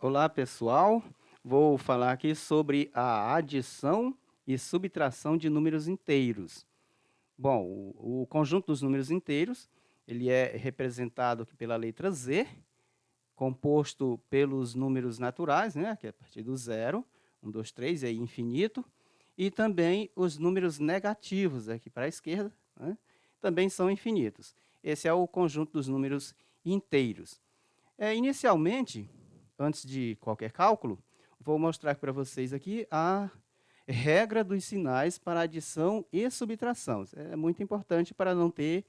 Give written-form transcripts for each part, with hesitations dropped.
Olá, pessoal. Vou falar aqui sobre a adição e subtração de números inteiros. Bom, o conjunto dos números inteiros, ele é representado aqui pela letra Z, composto pelos números naturais, né, que é a partir do zero, 1, 2, 3, e aí infinito, e também os números negativos aqui para a esquerda, né, também são infinitos. Esse é o conjunto dos números inteiros. Inicialmente, antes de qualquer cálculo, vou mostrar para vocês aqui a regra dos sinais para adição e subtração. Isso é muito importante para não ter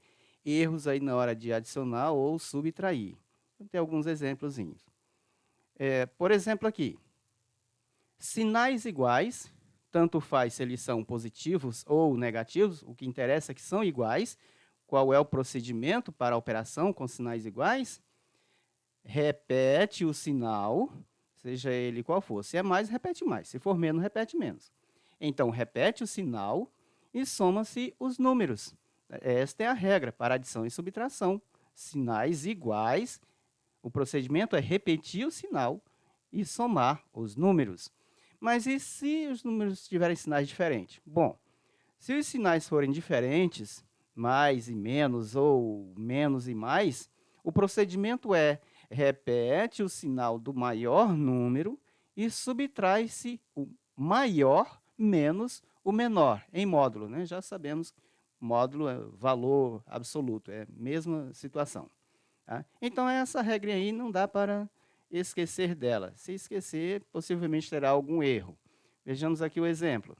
erros aí na hora de adicionar ou subtrair. Vou ter alguns exemplos. Por exemplo, aqui, sinais iguais, tanto faz se eles são positivos ou negativos, o que interessa é que são iguais. Qual é o procedimento para a operação com sinais iguais? Repete o sinal, seja ele qual for. Se é mais, repete mais. Se for menos, repete menos. Então, repete o sinal e soma-se os números. Esta é a regra para adição e subtração. Sinais iguais, o procedimento é repetir o sinal e somar os números. Mas e se os números tiverem sinais diferentes? Bom, se os sinais forem diferentes, mais e menos ou menos e mais, o procedimento é repete o sinal do maior número e subtrai-se o maior menos o menor, em módulo. Né? Já sabemos, módulo é valor absoluto, é a mesma situação. Tá? Então, essa regra aí não dá para esquecer dela. Se esquecer, possivelmente terá algum erro. Vejamos aqui o exemplo.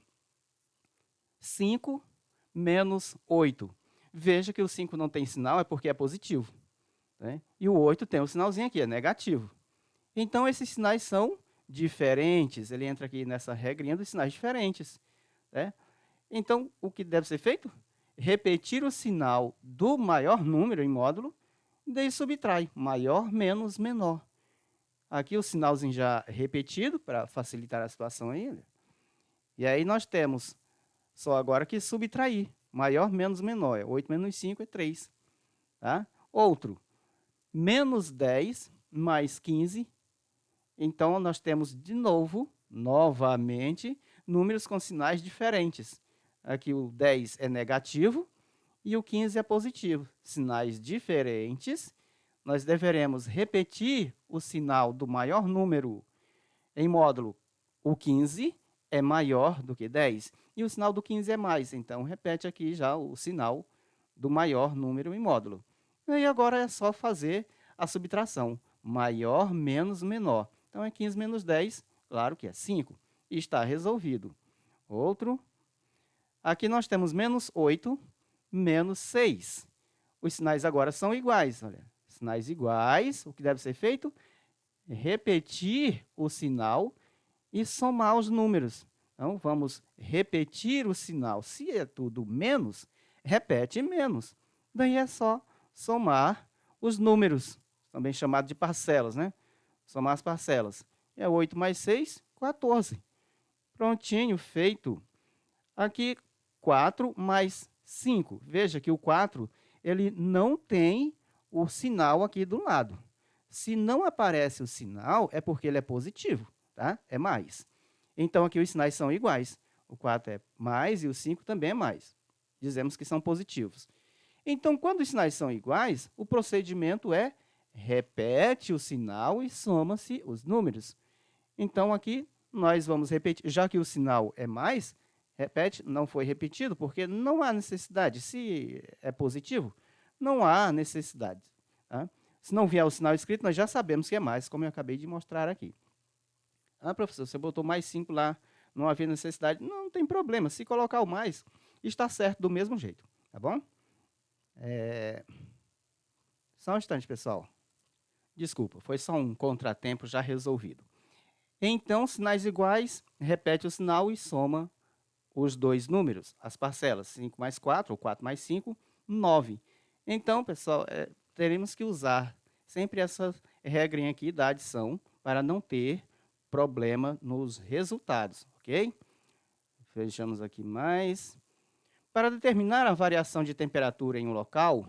5 menos 8. Veja que o 5 não tem sinal, é porque é positivo. Né? E o 8 tem um sinalzinho aqui, é negativo. Então, esses sinais são diferentes. Ele entra aqui nessa regrinha dos sinais diferentes. Né? Então, o que deve ser feito? Repetir o sinal do maior número em módulo, daí subtrai, maior menos menor. Aqui o sinalzinho já repetido, para facilitar a situação ainda. E aí nós temos só agora que subtrair. Maior menos menor. 8 menos 5 é 3. Tá? Outro, menos 10 mais 15. Então, nós temos de novo, novamente, números com sinais diferentes. Aqui o 10 é negativo e o 15 é positivo. Sinais diferentes. Nós deveremos repetir o sinal do maior número em módulo. O 15 é maior do que 10 e o sinal do 15 é mais. Então, repete aqui já o sinal do maior número em módulo. E agora é só fazer a subtração. Maior menos menor. Então, é 15 menos 10, claro que é 5. E está resolvido. Outro. Aqui nós temos menos 8, menos 6. Os sinais agora são iguais. Olha. Sinais iguais, o que deve ser feito? Repetir o sinal e somar os números. Então, vamos repetir o sinal. Se é tudo menos, repete menos. Daí é só somar os números, também chamado de parcelas, né? Somar as parcelas. É 8 mais 6, 14. Prontinho, feito. Aqui, 4 mais 5. Veja que o 4 ele não tem o sinal aqui do lado. Se não aparece o sinal, é porque ele é positivo, tá? É mais. Então, aqui os sinais são iguais. O 4 é mais e o 5 também é mais. Dizemos que são positivos. Então, quando os sinais são iguais, o procedimento é repete o sinal e soma-se os números. Então, aqui nós vamos repetir, já que o sinal é mais, repete, não foi repetido, porque não há necessidade. Se é positivo, não há necessidade. Tá? Se não vier o sinal escrito, nós já sabemos que é mais, como eu acabei de mostrar aqui. Ah, professor, você botou mais 5 lá, não havia necessidade. Não, não tem problema, se colocar o mais, está certo do mesmo jeito, tá bom? Só um instante, pessoal. Desculpa, foi só um contratempo já resolvido. Então, sinais iguais, repete o sinal e soma os dois números, as parcelas, 5 mais 4, ou 4 mais 5, 9. Então, pessoal, teremos que usar sempre essa regrinha aqui da adição para não ter problema nos resultados, ok? Fechamos aqui mais. Para determinar a variação de temperatura em um local,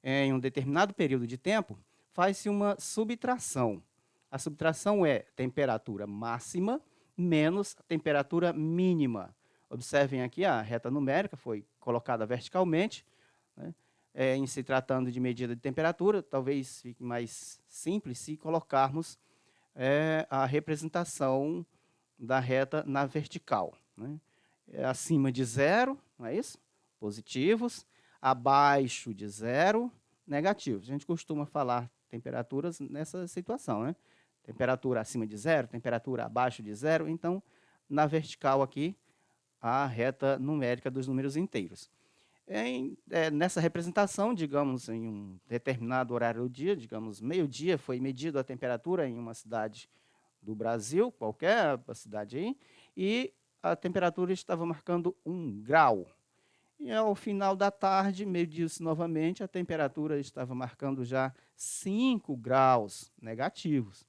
em um determinado período de tempo, faz-se uma subtração. A subtração é temperatura máxima menos a temperatura mínima. Observem aqui, a reta numérica foi colocada verticalmente, né? Em se tratando de medida de temperatura, talvez fique mais simples se colocarmos a representação da reta na vertical, né? Acima de zero, não é isso? Positivos. Abaixo de zero, negativos. A gente costuma falar temperaturas nessa situação, né? Temperatura acima de zero, temperatura abaixo de zero. Então, na vertical aqui, a reta numérica dos números inteiros. Nessa representação, digamos, em um determinado horário do dia, digamos, meio-dia, foi medido a temperatura em uma cidade do Brasil, qualquer cidade aí, e a temperatura estava marcando 1 grau. E ao final da tarde, mediu-se novamente, a temperatura estava marcando já 5 graus negativos.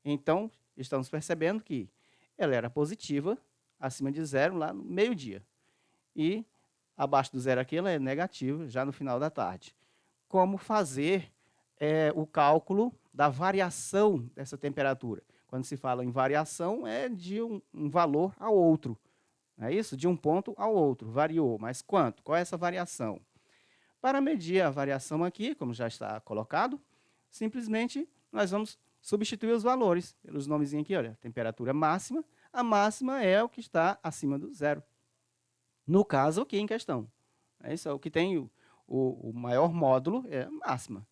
Então, estamos percebendo que ela era positiva, acima de zero, lá no meio-dia. E abaixo do zero aqui, ela é negativa, já no final da tarde. Como fazer o cálculo da variação dessa temperatura? Quando se fala em variação, é de um valor a outro. Não é isso? De um ponto ao outro, variou. Mas quanto? Qual é essa variação? Para medir a variação aqui, como já está colocado, simplesmente nós vamos substituir os valores pelos nomezinhos aqui, olha, temperatura máxima. A máxima é o que está acima do zero. No caso aqui em questão. Isso é o que tem o maior módulo, é a máxima.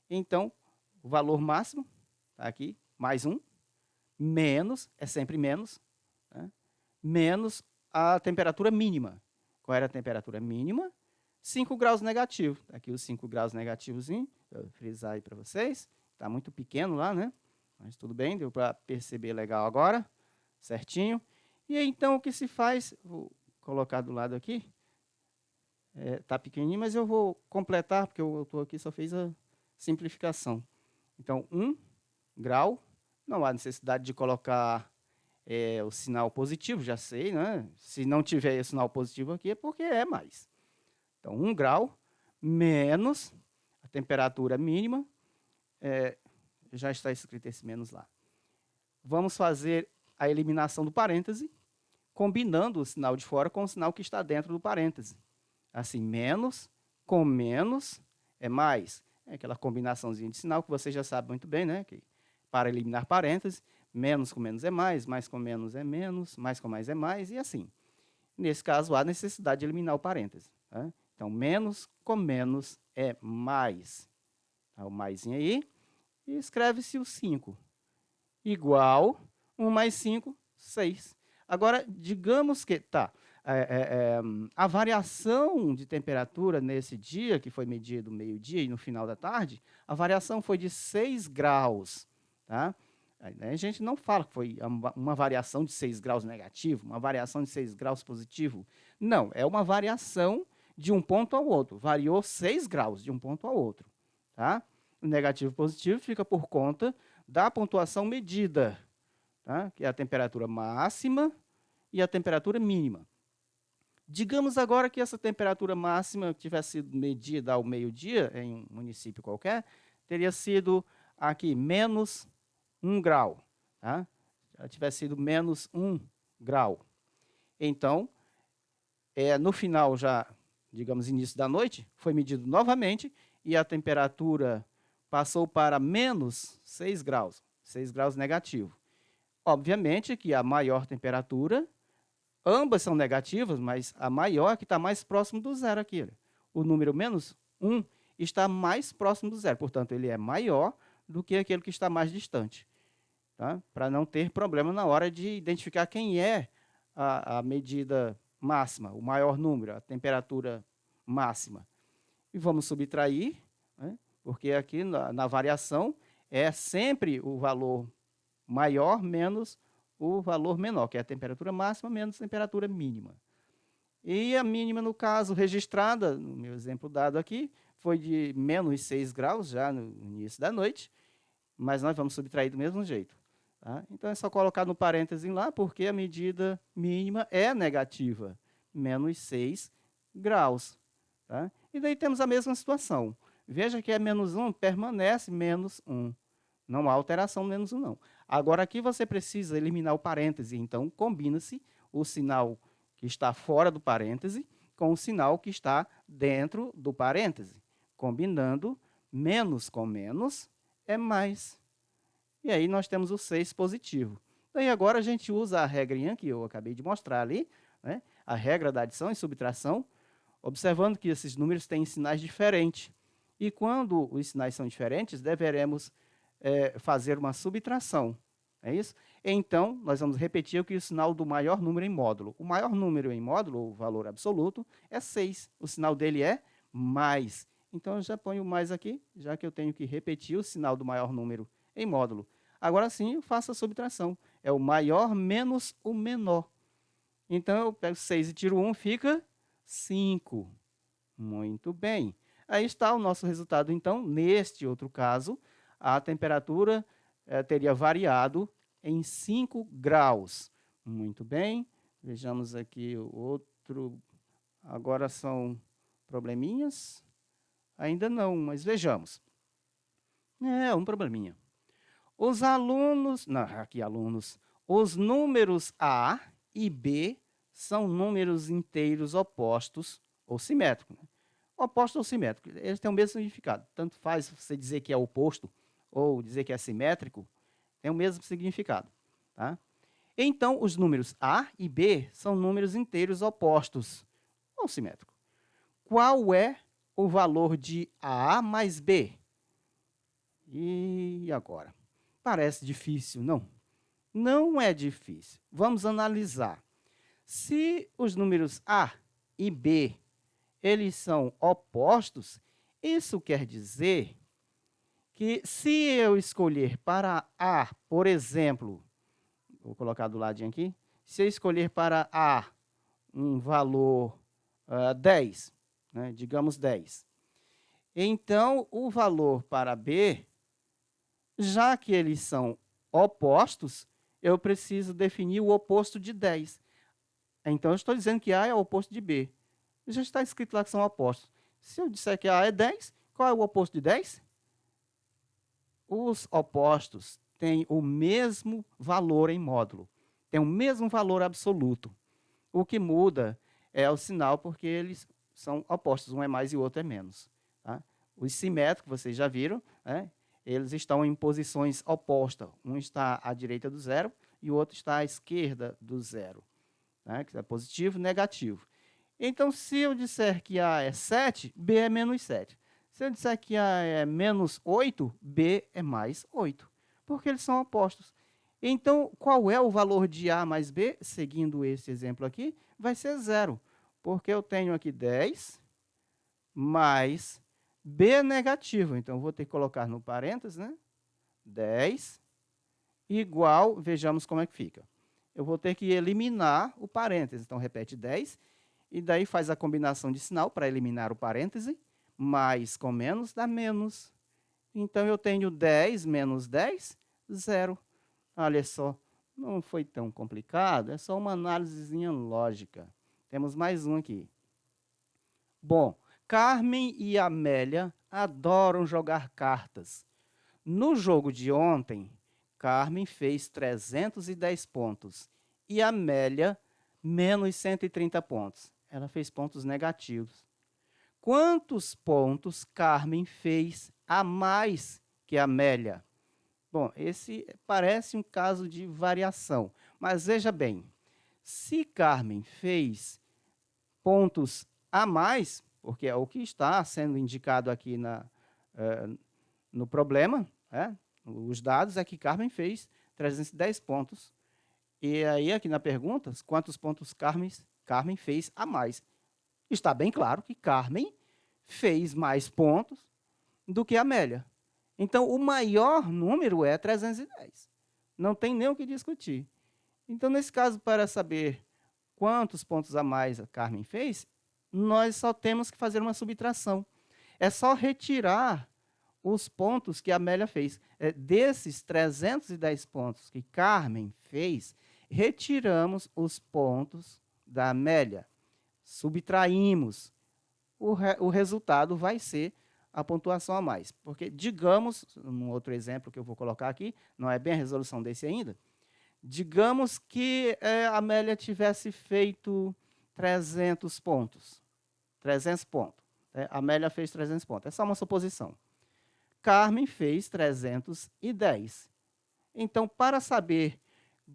Então, o valor máximo está aqui, mais 1, menos, é sempre menos, né? Menos a temperatura mínima. Qual era a temperatura mínima? 5 graus negativo. Aqui os 5 graus negativos, vou frisar aí para vocês. Está muito pequeno lá, né? Mas tudo bem, deu para perceber legal agora, certinho. E então o que se faz, vou colocar do lado aqui, está pequenininho, mas eu vou completar, porque eu estou aqui, só fiz a simplificação. Então, 1 grau, não há necessidade de colocar o sinal positivo, já sei, né? Se não tiver o sinal positivo aqui, é porque é mais. Então, 1 grau menos a temperatura mínima, já está escrito esse menos lá. Vamos fazer a eliminação do parêntese, combinando o sinal de fora com o sinal que está dentro do parêntese. Assim, menos com menos é mais. É aquela combinaçãozinha de sinal que você já sabe muito bem, né? Que para eliminar parênteses, menos com menos é mais com menos é menos, mais com mais é mais, e assim. Nesse caso, há necessidade de eliminar o parêntese. Tá? Então, menos com menos é mais. Tá, o maisinho aí. E escreve-se o 5. Igual 1 mais 5, 6. Agora, digamos que, a variação de temperatura nesse dia, que foi medido meio-dia e no final da tarde, a variação foi de 6 graus. Tá? A gente não fala que foi uma variação de 6 graus negativo, uma variação de 6 graus positivo. Não, é uma variação de um ponto ao outro. Variou 6 graus de um ponto ao outro. Tá? O negativo e positivo fica por conta da pontuação medida, tá? Que é a temperatura máxima e a temperatura mínima. Digamos agora que essa temperatura máxima tivesse sido medida ao meio-dia, em um município qualquer, teria sido aqui menos 1 grau. Tá? Já tivesse sido menos 1 grau. Então, no final já, digamos, início da noite, foi medido novamente e a temperatura passou para menos 6 graus, 6 graus negativo. Obviamente que a maior temperatura, ambas são negativas, mas a maior que está mais próximo do zero aqui. Olha. O número menos 1 está mais próximo do zero, portanto, ele é maior do que aquele que está mais distante. Tá? Para não ter problema na hora de identificar quem é a medida máxima, o maior número, a temperatura máxima. E vamos subtrair, né? Porque aqui na variação é sempre o valor maior menos o valor menor, que é a temperatura máxima menos a temperatura mínima. E a mínima, no caso, registrada, no meu exemplo dado aqui, foi de menos 6 graus, já no início da noite, mas nós vamos subtrair do mesmo jeito. Tá? Então, é só colocar no parêntese lá, porque a medida mínima é negativa, menos 6 graus. Tá? E daí temos a mesma situação. Veja que é menos 1, permanece menos 1. Não há alteração no menos 1, não. Agora, aqui você precisa eliminar o parêntese, então combina-se o sinal que está fora do parêntese com o sinal que está dentro do parêntese. Combinando, menos com menos é mais. E aí nós temos o 6 positivo. Daí agora a gente usa a regrinha que eu acabei de mostrar ali, né? A regra da adição e subtração, observando que esses números têm sinais diferentes. E quando os sinais são diferentes, deveremos fazer uma subtração. É isso? Então, nós vamos repetir aqui o sinal do maior número em módulo. O maior número em módulo, o valor absoluto, é 6. O sinal dele é mais. Então, eu já ponho mais aqui, já que eu tenho que repetir o sinal do maior número em módulo. Agora sim, eu faço a subtração. É o maior menos o menor. Então, eu pego 6 e tiro 1, fica 5. Muito bem. Aí está o nosso resultado. Então, neste outro caso, a temperatura teria variado em 5 graus. Muito bem. Vejamos aqui o outro. Agora são probleminhas? Ainda não, mas vejamos. É, um probleminha. Os alunos, não, aqui alunos, os números A e B são números inteiros opostos ou simétricos. Né? Oposto ou simétrico, eles têm o mesmo significado. Tanto faz você dizer que é oposto ou dizer que é simétrico, tem o mesmo significado. Tá? Então, os números A e B são números inteiros opostos ou simétricos. Qual é o valor de A mais B? E agora? Parece difícil, não? Não é difícil. Vamos analisar. Se os números A e B eles são opostos, isso quer dizer que se eu escolher para A, por exemplo, vou colocar do ladinho aqui, se eu escolher para A um valor 10, né, digamos 10, então o valor para B, já que eles são opostos, eu preciso definir o oposto de 10. Então, eu estou dizendo que A é o oposto de B. Já está escrito lá que são opostos. Se eu disser que A é 10, qual é o oposto de 10? Os opostos têm o mesmo valor em módulo, têm o mesmo valor absoluto. O que muda é o sinal, porque eles são opostos, um é mais e o outro é menos. Tá? Os simétricos, vocês já viram, né? Eles estão em posições opostas. Um está à direita do zero e o outro está à esquerda do zero. Né? Que é positivo e negativo. Então, se eu disser que A é 7, B é menos 7. Se eu disser que A é menos 8, B é mais 8, porque eles são opostos. Então, qual é o valor de A mais B? Seguindo esse exemplo aqui, vai ser 0, porque eu tenho aqui 10 mais B é negativo. Então, eu vou ter que colocar no parênteses, né? 10 igual, vejamos como é que fica. Eu vou ter que eliminar o parênteses. Então, repete 10, e daí faz a combinação de sinal para eliminar o parêntese. Mais com menos dá menos. Então, eu tenho 10 menos 10, 0. Olha só, não foi tão complicado, é só uma análisezinha lógica. Temos mais um aqui. Bom, Carmen e Amélia adoram jogar cartas. No jogo de ontem, Carmen fez 310 pontos e Amélia, menos 130 pontos. Ela fez pontos negativos. Quantos pontos Carmen fez a mais que Amélia? Bom, esse parece um caso de variação, mas veja bem, se Carmen fez pontos a mais, porque é o que está sendo indicado aqui no problema, os dados é que Carmen fez 310 pontos. E aí, aqui na pergunta, quantos pontos Carmen fez a mais? Está bem claro que Carmen fez mais pontos do que Amélia. Então, o maior número é 310. Não tem nem o que discutir. Então, nesse caso, para saber quantos pontos a mais a Carmen fez, nós só temos que fazer uma subtração. É só retirar os pontos que a Amélia fez. Desses 310 pontos que Carmen fez, retiramos os pontos da Amélia. Subtraímos. O resultado vai ser a pontuação a mais. Porque, digamos, num outro exemplo que eu vou colocar aqui, não é bem a resolução desse ainda, digamos que a Amélia tivesse feito 300 pontos. 300 pontos. A Amélia fez 300 pontos. É só uma suposição. Carmen fez 310. Então, para saber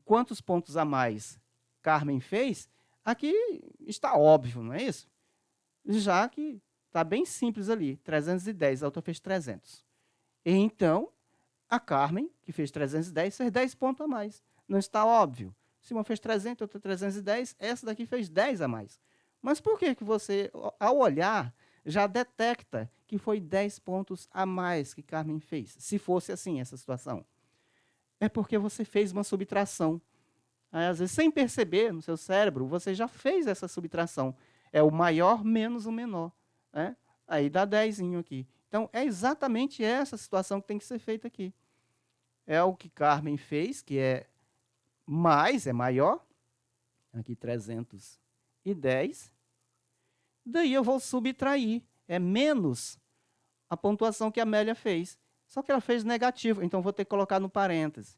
quantos pontos a mais Carmen fez, aqui está óbvio, não é isso? Já que está bem simples ali, 310, a outra fez 300. Então, a Carmen, que fez 310, fez 10 pontos a mais. Não está óbvio? Se uma fez 300, outra 310, essa daqui fez 10 a mais. Mas por que você, ao olhar, já detecta que foi 10 pontos a mais que Carmen fez? Se fosse assim essa situação. É porque você fez uma subtração. Aí, às vezes, sem perceber no seu cérebro, você já fez essa subtração. É o maior menos o menor. Né? Aí dá 10 aqui. Então, é exatamente essa situação que tem que ser feita aqui. É o que Carmen fez, que é mais, é maior. Aqui 310. Daí eu vou subtrair. É menos a pontuação que a Amélia fez. Só que ela fez negativo, então vou ter que colocar no parêntese.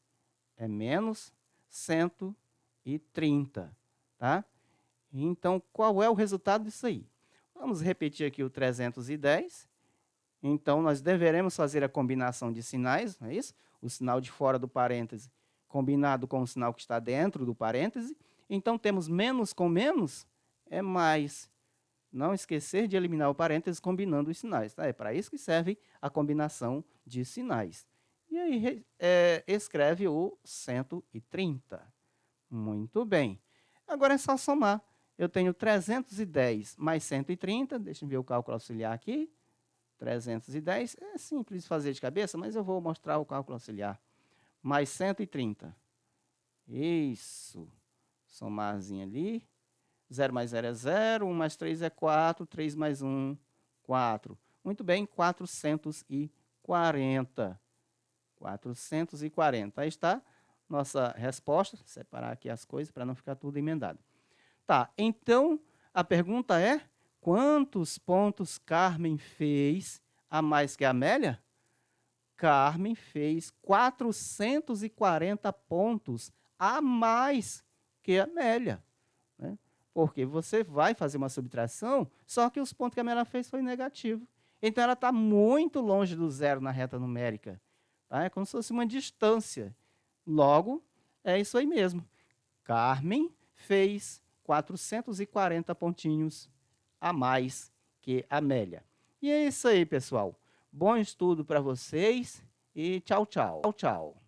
É menos 130. Tá? Então, qual é o resultado disso aí? Vamos repetir aqui o 310. Então, nós deveremos fazer a combinação de sinais, não é isso? O sinal de fora do parêntese combinado com o sinal que está dentro do parêntese. Então, temos menos com menos é mais. Não esquecer de eliminar o parêntese combinando os sinais. Tá? É para isso que serve a combinação de sinais. E aí, escreve o 130. Muito bem. Agora é só somar. Eu tenho 310 mais 130. Deixa eu ver o cálculo auxiliar aqui. 310. É simples de fazer de cabeça, mas eu vou mostrar o cálculo auxiliar. Mais 130. Isso. Somarzinho ali. 0 mais 0 é 0, 1 mais 3 é 4, 3 mais 1, 4. Muito bem, 440. 440. Aí está nossa resposta. Vou separar aqui as coisas para não ficar tudo emendado. Tá, então a pergunta é: quantos pontos Carmen fez a mais que a Amélia? Carmen fez 440 pontos a mais que a Amélia. Né? Porque você vai fazer uma subtração, só que os pontos que a Amélia fez foi negativo. Então, ela está muito longe do zero na reta numérica. Tá? É como se fosse uma distância. Logo, é isso aí mesmo. Carmen fez 440 pontinhos a mais que a Amélia. E é isso aí, pessoal. Bom estudo para vocês e tchau, tchau. Tchau, tchau.